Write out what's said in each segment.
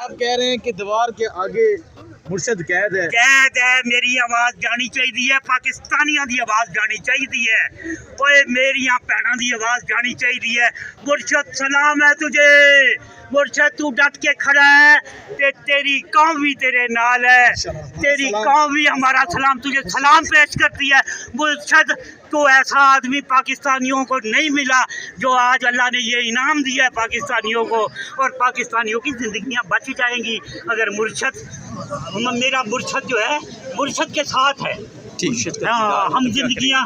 आप कह रहे हैं कि दीवार के आगे मुर्शद कैद है मेरी आवाज़ जानी चाहिए, पाकिस्तानियों की आवाज़ जानी चाहिए, ओए मेरी भैनों की आवाज़ जानी चाहिए। मुर्शद सलाम है तुझे, मुर्शद तू डट के खड़ा है, तेरी कौम भी तेरे नाल है, तेरी कौम भी हमारा सलाम तुझे सलाम पेश करती है। मुर्शद तो ऐसा आदमी पाकिस्तानियों को नहीं मिला जो आज अल्लाह ने ये इनाम दिया है पाकिस्तानियों को, और पाकिस्तानियों की ज़िंदगियाँ बच जाएंगी अगर मेरा मुर्शद जो है मुर्शद के साथ है। हाँ, हम जिंदगियाँ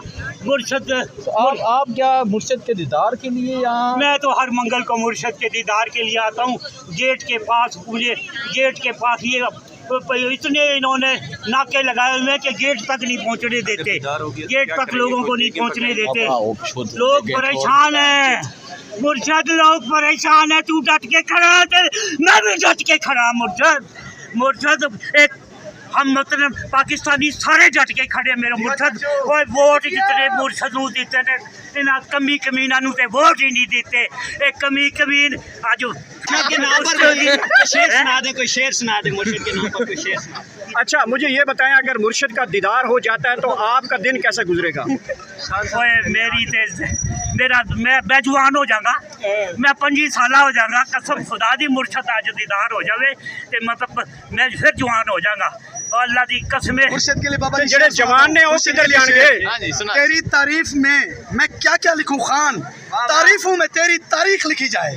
मुर्शद। और आप क्या मुर्शद के दीदार के लिए यहाँ? मैं तो हर मंगल को मुर्शद के दीदार के लिए आता हूँ। गेट के पास मुझे गेट के पास ये इतने इन्होंने नाके लगाए हुए हैं कि गेट तक नहीं पहुँचने देते, गेट तक लोगों को नहीं पहुँचने देते। लोग परेशान हैं मुर्शद, लोग परेशान है। तू डट के खड़ा है, मैं भी डट के खड़ा। मुर्शद एक हम मतलब पाकिस्तानी सारे डट के खड़े मेरे मुर्शद। और वोट जितने मुर्शद नूं दिते ने, इन्हां कमी कमीना नूं ते वोट ही नहीं देते। एक कमी कमीन आज के नाम पर शेर सुना दे, कोई शेर सुना दे मुर्शद के नाम पर कोई शेर सुना दे। अच्छा, मुझे ये बताएं, अगर मुर्शद का दीदार हो जाता है तो आपका दिन कैसे गुजरेगा? मैं जवान हो जाऊंगा, मैं 25 साल हो जाऊंगा। कसम खुदा दी मुर्शद आज दीदार हो जावे ते मतलब मैं फिर जवान हो जाऊंगा। और अल्लाह दी कसम मुर्शद के लिए बाबा जी जेड़े जवान ने उस किधर जाएंगे? तेरी तारीफ में मैं क्या क्या लिखूं खान, तारीफों में तेरी तारीख लिखी जाए।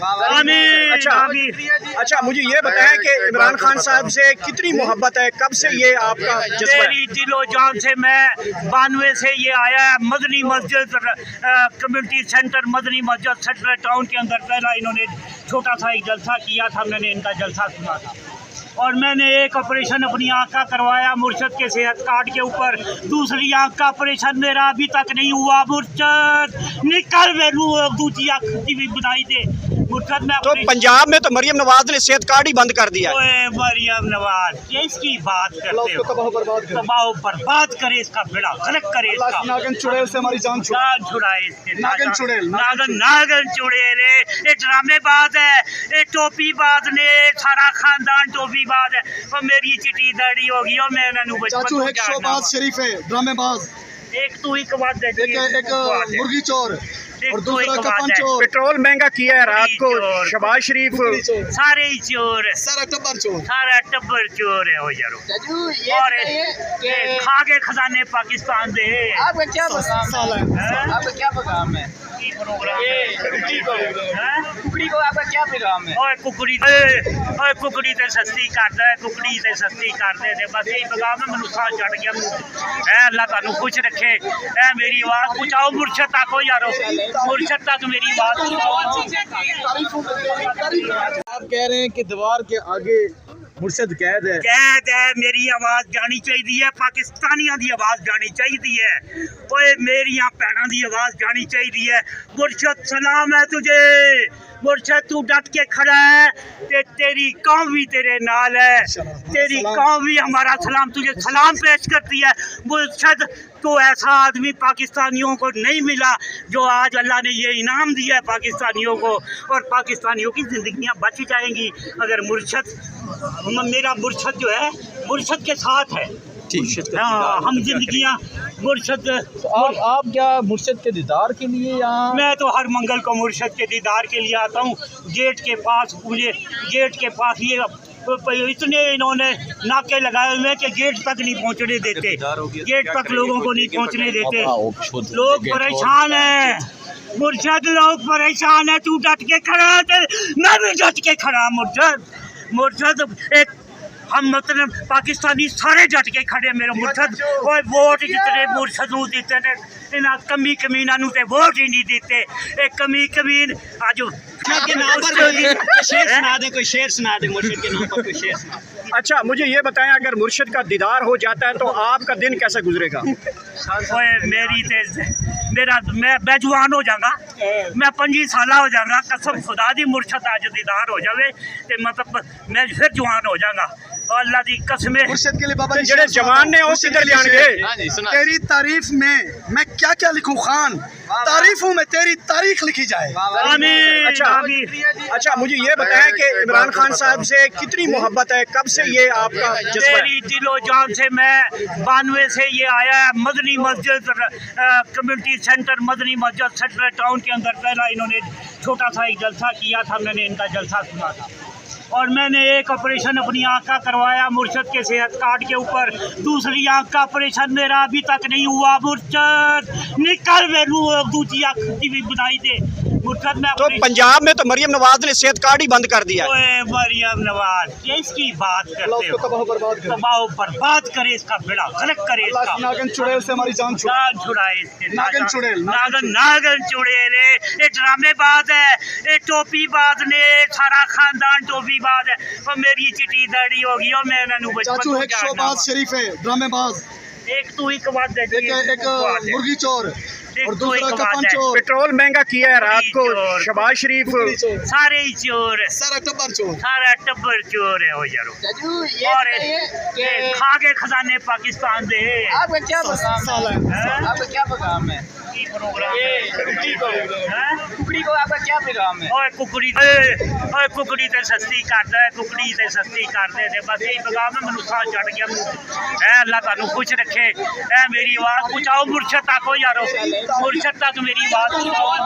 अच्छा, मुझे ये बताएं कि इमरान खान साहब से कितनी मोहब्बत है, कब से ये आपका जज्बा है? मेरी दिलो जान से मैं 92 से ये आया है। मदनी मस्जिद कम्युनिटी सेंटर, मदनी मस्जिद सेंटर टाउन के अंदर पहला इन्होंने छोटा सा एक जलसा किया था, मैंने इनका जलसा सुना था। और मैंने एक ऑपरेशन अपनी आँख का करवाया मुर्शद के सेहत कार्ड के ऊपर। दूसरी आँख का ऑपरेशन मेरा अभी तक नहीं हुआ। मुर्शद निकल मेनू दूसरी आँख की भी बनाई दे मुर्शद। मैं तो पंजाब में तो मरियम नवाज ने सेहत कार्ड ही बंद कर दिया। ओए मरियम नवाज इसकी बात करते हो, तबाह बर्बाद करे, इसका बेड़ा गर्क करे, इसका नागन चुड़ैल से हमारी जान छुड़ाए, इसके नागन चुड़ैल, नागन चुड़ैल। ये ड्रामेबाज है, ये टोपीबाज ने, सारा खानदान टोपीबाज है। और मेरी चिट्ठी दाढ़ी होगी और मैं इन्होंने चाचू एक शोबाज शरीफ है, ड्रामेबाज। एक तू ही कबाद दे, एक मुर्गी चोर और दूसरा कफन चोर। पेट्रोल महंगा किया है रात को, शहबाज शरीफ सारे ही चोर है, सारा टब्बर चोर, सारा टब्बर चोर है। हो यारो और खा के खजाने पाकिस्तान दे। आपका क्या पैगाम है? कुकड़ी को आपका क्या पैगाम है? ओए कुकड़ी ते सस्ती करदा है, कुकड़ी ते सस्ती कर दे। बस यही पैगाम है, मैनू साह चढ़ गया है। अल्लाह तुहानू खुश रखे। ए मेरी आवाज़ पहुँचाओ मुर्शद तक। हो यारो मुर्शद तक मेरी आवाज़ पहुँचाओ। आप कह रहे हैं कि दीवार के आगे मुर्शद कैद है मेरी आवाज़ जानी चाहिए, पाकिस्तानियों की आवाज़ जानी चाहिए, ओए मेरी भैनों की आवाज़ जानी चाहिए। मुर्शद सलाम है तुझे, मुर्शद तू डट के खड़ा है, तेरी कौम भी तेरे नाल है, तेरी कौम भी हमारा सलाम तुझे सलाम पेश करती है। मुर्शद तो ऐसा आदमी पाकिस्तानियों को नहीं मिला जो आज अल्लाह ने ये इनाम दिया है पाकिस्तानियों को, और पाकिस्तानियों की ज़िंदगियाँ बच जाएंगी अगर मेरा मुर्शद जो है मुर्शद के साथ है। हाँ, हम जिंदगियाँ मुर्शद। और आप क्या मुर्शद के दीदार के लिए यहाँ? मैं तो हर मंगल को मुर्शद के दीदार के लिए आता हूँ। गेट के पास मुझे गेट के पास ये इतने इन्होंने नाके लगाए हुए हैं कि गेट तक नहीं पहुँचने देते, गेट तक लोगों को नहीं पहुँचने देते। लोग परेशान हैं मुर्शद, लोग परेशान है। तू डट के खड़ा है, मैं भी डट के खड़ा। मुर्शद एक हम मतलब पाकिस्तानी सारे डट के खड़े मेरे मुर्शद। और वोट जितने मुर्शद नूं दिते ने, इन्हां कमी कमीना नूं ते वोट ही नहीं देते। एक कमी कमीन आज के नाम पर शेर सुना दे, कोई शेर सुना दे मुर्शद के नाम पर कोई शेर सुना दे। अच्छा, मुझे ये बताएं, अगर मुर्शद का दीदार हो जाता है तो आपका दिन कैसे गुजरेगा? मैं जवान हो जाऊंगा, मैं 25 साल हो जाऊंगा। कसम खुदा दी मुर्शद आज दीदार हो जावे ते मतलब मैं फिर जवान हो जाऊंगा। अल्लाह दी कसम है। मुर्शिद के लिए बाबा जी जेड़े जवान ने वो किधर जाएंगे? तेरी तारीफ में मैं क्या क्या लिखूं खान, तारीफों में तेरी तारीख लिखी जाए। आमीन अच्छा आमीन। अच्छा, मुझे ये बताएं कि इमरान खान साहब से कितनी मोहब्बत है, कब से ये आपका जज्बा है? मेरी दिलो जान से मैं 92 से ये आया है। मदनी मस्जिद कम्युनिटी सेंटर, मदनी मस्जिद सेंटर टाउन के अंदर पहला इन्होंने छोटा सा एक जलसा किया था, मैंने इनका जलसा सुना था। और मैंने एक ऑपरेशन अपनी आँख का करवाया मुर्शद के सेहत कार्ड के ऊपर। दूसरी आँख का ऑपरेशन मेरा अभी तक नहीं हुआ। मुर्शद निकल वेलू दूसरी आँख की भी बनाई दे मुर्शद में। तो पंजाब में तो मरियम नवाज ने सेहत कार्ड ही बंद कर दिया। ओए मरियम नवाज किसकी बात करते हो? तबाह बर्बाद करे इसका, बेड़ा गलत करे इसका। नागन चुड़ैल से हमारी जान जान छुड़ाए इसके। नागन चुड़ैल, नागन चुड़ैल ये ड्रामेबाज है, ये टोपीबाज ने सारा खानदान टोपीबाज है। और मेरी चिट्ठी दाढ़ी होगी और मैं इन्होंने बचपन चाचू तो एक शोबाज शरीफ है, ड्रामेबाज, एक तू ही कबाद दे एक मुर्गी चोर और दूसरा कफन चोर। पेट्रोल महंगा किया है रात को, शहबाज शरीफ सारे ही चोर, सारा टब्बर चोर, सारा टब्बर चोर है। हो यारो और ये खा के खजाने पाकिस्तान दे। आपका क्या प्रोग्राम है? आपका क्या प्रोग्राम है? की प्रोग्राम कुकड़ी को आपका क्या प्रोग्राम है? ओए कुकड़ी ते सस्ती करदा है, कुकड़ी ते सस्ती करदे ने। बस यही प्रोग्राम है। मैनू साह चढ़ गया है। अल्लाह तानू खुश रखे। ए मेरी आवाज़ पहुंचाओ मुर्शद तक। हो यारो मुर्शद तक मेरी आवाज़ पहुंचाओ।